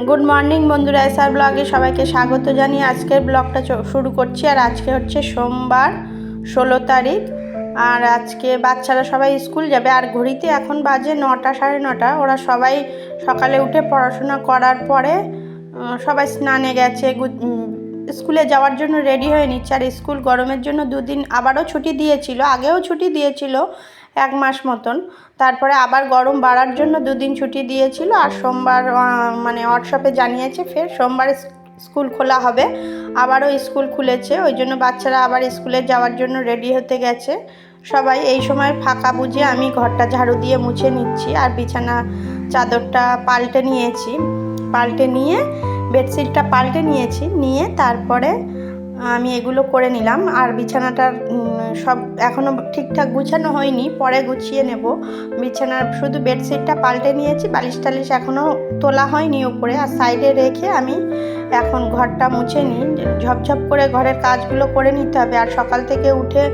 Good morning বন্ধুরা, SR ব্লগে সবাইকে স্বাগত জানিয়ে আজকের ব্লগটা শুরু করছি। আর আজকে হচ্ছে সোমবার 16 তারিখ। আর আজকে বাচ্চারা সবাই স্কুল যাবে। আর ঘড়িতে এখন বাজে 9টা, সাড়ে 9টা। ওরা সবাই সকালে উঠে পড়াশোনা করার পরে সবাই স্নানে গেছে, স্কুলে যাওয়ার জন্য রেডি হয়ে নিচ্ছে। আর স্কুল গরমের জন্য দুদিন আবারও ছুটি দিয়েছিল, আগেও ছুটি দিয়েছিল 1 মাস মতন। তারপরে আবার গরম বাড়ার জন্য দুদিন ছুটি দিয়েছিল। আর সোমবার মানে হোয়াটসঅ্যাপে জানিয়েছে ফের সোমবার স্কুল খোলা হবে। আবারও স্কুল খুলেছে, ওই জন্য বাচ্চারা আবার স্কুলে যাওয়ার জন্য রেডি হতে গেছে সবাই। এই সময় ফাঁকা বুঝে আমি ঘরটা ঝাড়ু দিয়ে মুছে নিচ্ছি। আর বিছানা চাদরটা পাল্টে নিয়েছি, পাল্টে নিয়ে বেডশিটটা পাল্টে নিয়েছি, নিয়ে তারপরে আমি এগুলো করে নিলাম। আর বিছানাটার সব এখনও ঠিকঠাক গুছানো হয়নি, পরে গুছিয়ে নেব। বিছানার শুধু বেডশিটটা পাল্টে নিয়েছি, বালিশ টালিশ এখনও তোলা হয়নি উপরে। আর সাইডে রেখে আমি এখন ঘরটা মুছে নিই, ঝপঝপ করে ঘরের কাজগুলো করে নিতে হবে। আর সকাল থেকে উঠে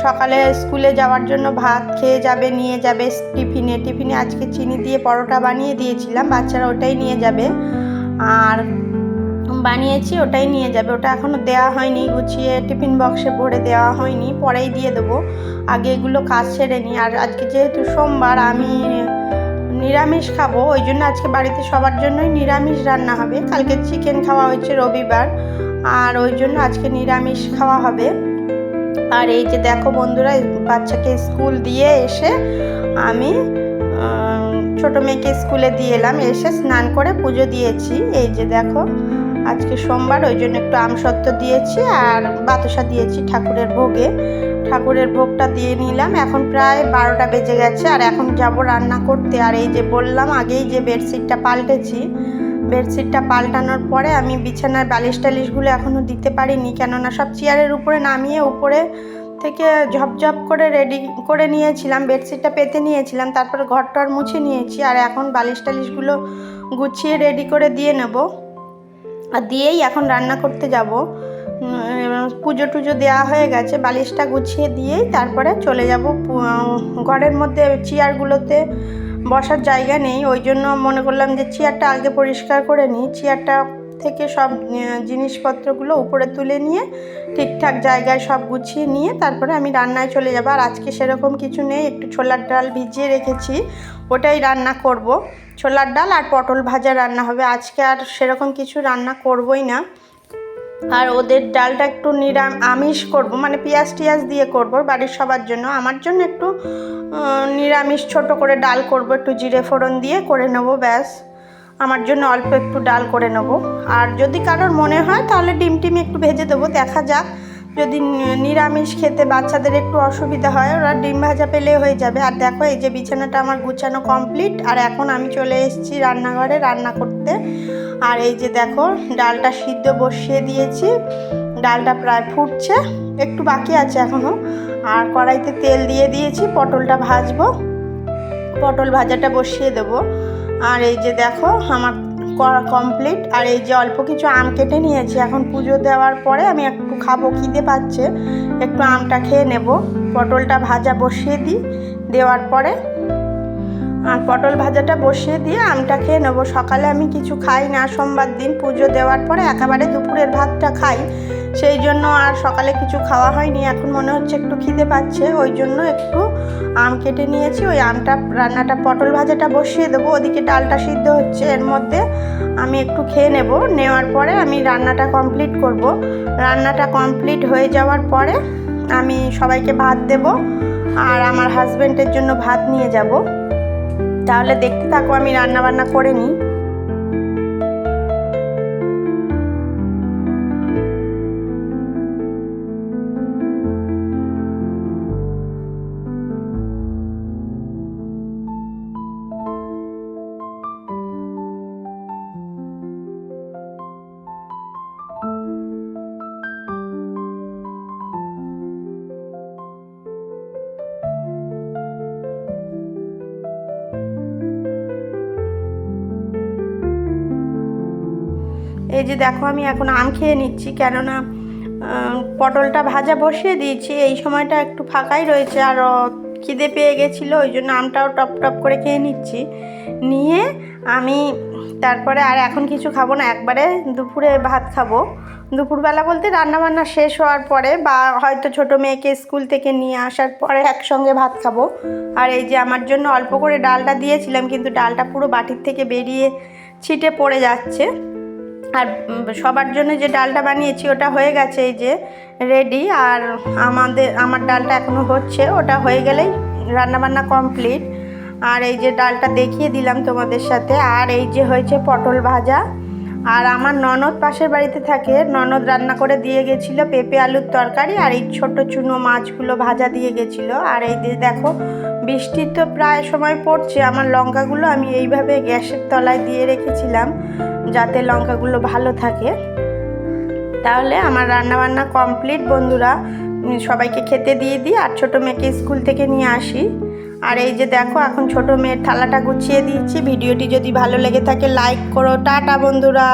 সকালে স্কুলে যাওয়ার জন্য ভাত খেয়ে যাবে, নিয়ে যাবে টিফিনে আজকে চিনি দিয়ে পরোটা বানিয়ে দিয়েছিলাম, বাচ্চারা ওটাই নিয়ে যাবে। আর বানিয়েছি ওটাই নিয়ে যাবে, ওটা এখনও দেওয়া হয়নি, গুছিয়ে টিফিন বক্সে ভরে দেওয়া হয়নি, পরেই দিয়ে দেবো। আগে এগুলো কাজ সেরে নিই। আর আজকে যেহেতু সোমবার আমি নিরামিষ খাবো, ওই জন্য আজকে বাড়িতে সবার জন্যই নিরামিষ রান্না হবে। কালকে চিকেন খাওয়া হয়েছে রবিবার, আর ওই জন্য আজকে নিরামিষ খাওয়া হবে। আর এই যে দেখো বন্ধুরা, বাচ্চাকে স্কুল দিয়ে এসে আমি ছোটো মেয়েকে স্কুলে দিয়ে এলাম, এসে স্নান করে পুজো দিয়েছি। এই যে দেখো আজকে সোমবার, ওই জন্য একটু আমসত্ত্ব দিয়েছি আর বাতাসা দিয়েছি ঠাকুরের ভোগে। ঠাকুরের ভোগটা দিয়ে নিলাম। এখন প্রায় 12টা বেজে গেছে। আর এখন যাব রান্না করতে। আর এই যে বললাম আগেই যে বেডশিটটা পাল্টেছি, বেডশিটটা পাল্টানোর পরে আমি বিছানার বালিশ টালিশগুলো এখনও দিতে পারিনি, কেননা সব চেয়ারের উপরে নামিয়ে উপরে থেকে ঝপঝপ করে রেডি করে নিয়েছিলাম, বেডশিটটা পেতে নিয়েছিলাম, তারপরে ঘরটার মুছে নিয়েছি। আর এখন বালিশ টালিশগুলো গুছিয়ে রেডি করে দিয়ে নেব। আর দিয়েই এখন রান্না করতে যাব। পুজো টুজো দেওয়া হয়ে গেছে, বালিশটা গুছিয়ে দিয়েই তারপরে চলে যাব। ঘরের মধ্যে চেয়ারগুলোতে বসার জায়গা নেই, ওই জন্য মনে করলাম যে চেয়ারটা আগে পরিষ্কার করে নিই। চেয়ারটা থেকে সব জিনিসপত্রগুলো উপরে তুলে নিয়ে ঠিকঠাক জায়গায় সব গুছিয়ে নিয়ে তারপরে আমি রান্নায় চলে যাব। আর আজকে সেরকম কিছু নেই, একটু ছোলার ডাল ভিজিয়ে রেখেছি, ওটাই রান্না করব। ছোলার ডাল আর পটল ভাজা রান্না হবে আজকে, আর সেরকম কিছু রান্না করবই না। আর ওদের ডালটা একটু আমিষ করব, মানে পেঁয়াজ টিয়াজ দিয়ে করব বাড়ির সবার জন্য। আমার জন্য একটু নিরামিষ ছোট করে ডাল করব, একটু জিরে ফোড়ন দিয়ে করে নেব, ব্যাস। আমার জন্য অল্প একটু ডাল করে নেব। আর যদি কারোর মনে হয় তাহলে ডিম টিম একটু ভেজে দেবো, দেখা যাক। যদি নিরামিষ খেতে বাচ্চাদের একটু অসুবিধা হয়, ওরা ডিম ভাজা পেলে হয়ে যাবে। আর দেখো এই যে বিছানাটা আমার গুছানো কমপ্লিট। আর এখন আমি চলে এসেছি রান্নাঘরে রান্না করতে। আর এই যে দেখো ডালটা সিদ্ধ বসিয়ে দিয়েছি, ডালটা প্রায় ফুটছে, একটু বাকি আছে এখনও। আর কড়াইতে তেল দিয়ে দিয়েছি, পটলটা ভাজবো, পটল ভাজাটা বসিয়ে দেবো। আর এই যে দেখো আমার করা কমপ্লিট। আর এই যে অল্প কিছু আম কেটে নিয়েছি, এখন পুজো দেওয়ার পরে আমি একটু খাবো, খিদে পাচ্ছে, একটু আমটা খেয়ে নেব। পটলটা ভাজা বসিয়ে দিই, দেওয়ার পরে আর পটল ভাজাটা বসিয়ে দিয়ে আমটা খেয়ে নেব। সকালে আমি কিছু খাই না সোমবার দিন, পুজো দেওয়ার পরে একেবারে দুপুরের ভাতটা খাই, সেই জন্য আর সকালে কিছু খাওয়া হয়নি। এখন মনে হচ্ছে একটু খিদে পাচ্ছে, ওই জন্য একটু আম কেটে নিয়েছি। ওই আমটা রান্নাটা পটল ভাজাটা বসিয়ে দেবো, ওদিকে ডালটা সিদ্ধ হচ্ছে, এর মধ্যে আমি একটু খেয়ে নেব। নেওয়ার পরে আমি রান্নাটা কমপ্লিট করব। রান্নাটা কমপ্লিট হয়ে যাওয়ার পরে আমি সবাইকে ভাত দেব, আর আমার হাজব্যান্ডের জন্য ভাত নিয়ে যাব। তাহলে দেখতে থাকো, আমি রান্না বান্না করে নিই। এই যে দেখো আমি এখন আম খেয়ে নিচ্ছি, কেননা পটলটা ভাজা বসিয়ে দিয়েছি, এই সময়টা একটু ফাঁকাই রয়েছে। আর খিদে পেয়ে গেছিলো, ওই জন্য আমটাও টপ টপ করে খেয়ে নিচ্ছি। নিয়ে আমি তারপরে আর এখন কিছু খাবো না, একবারে দুপুরে ভাত খাবো। দুপুরবেলা বলতে রান্নাবান্না শেষ হওয়ার পরে বা হয়তো ছোটো মেয়েকে স্কুল থেকে নিয়ে আসার পরে একসঙ্গে ভাত খাবো। আর এই যে আমার জন্য অল্প করে ডালটা দিয়েছিলাম, কিন্তু ডালটা পুরো বাটির থেকে বেরিয়ে ছিটে পড়ে যাচ্ছে। আর সবার জন্য যে ডালটা বানিয়েছি ওটা হয়ে গেছে, এই যে রেডি। আর আমার ডালটা এখনও হচ্ছে, ওটা হয়ে গেলেই রান্নাবান্না কমপ্লিট। আর এই যে ডালটা দেখিয়ে দিলাম তোমাদের সাথে। আর এই যে হয়েছে পটল ভাজা। আর আমার ননদ পাশের বাড়িতে থাকে, ননদ রান্না করে দিয়ে গেছিলো পেঁপে আলুর তরকারি, আর এই ছোট চুনো মাছগুলো ভাজা দিয়ে গেছিলো। আর এই যে দেখো বৃষ্টি তো প্রায় সময় পড়ছে, আমার লঙ্কাগুলো আমি এইভাবে গ্যাসের তলায় দিয়ে রেখেছিলাম যাতে লঙ্কাগুলো ভালো থাকে। তাহলে আমার রান্নাবান্না কমপ্লিট বন্ধুরা। সবাইকে খেতে দিয়ে দিই আর ছোটো মেয়েকে স্কুল থেকে নিয়ে আসি। আর এই যে দেখো এখন ছোটো মেয়ের থালাটা গুছিয়ে দিচ্ছি। ভিডিওটি যদি ভালো লেগে থাকে লাইক করো। টাটা বন্ধুরা।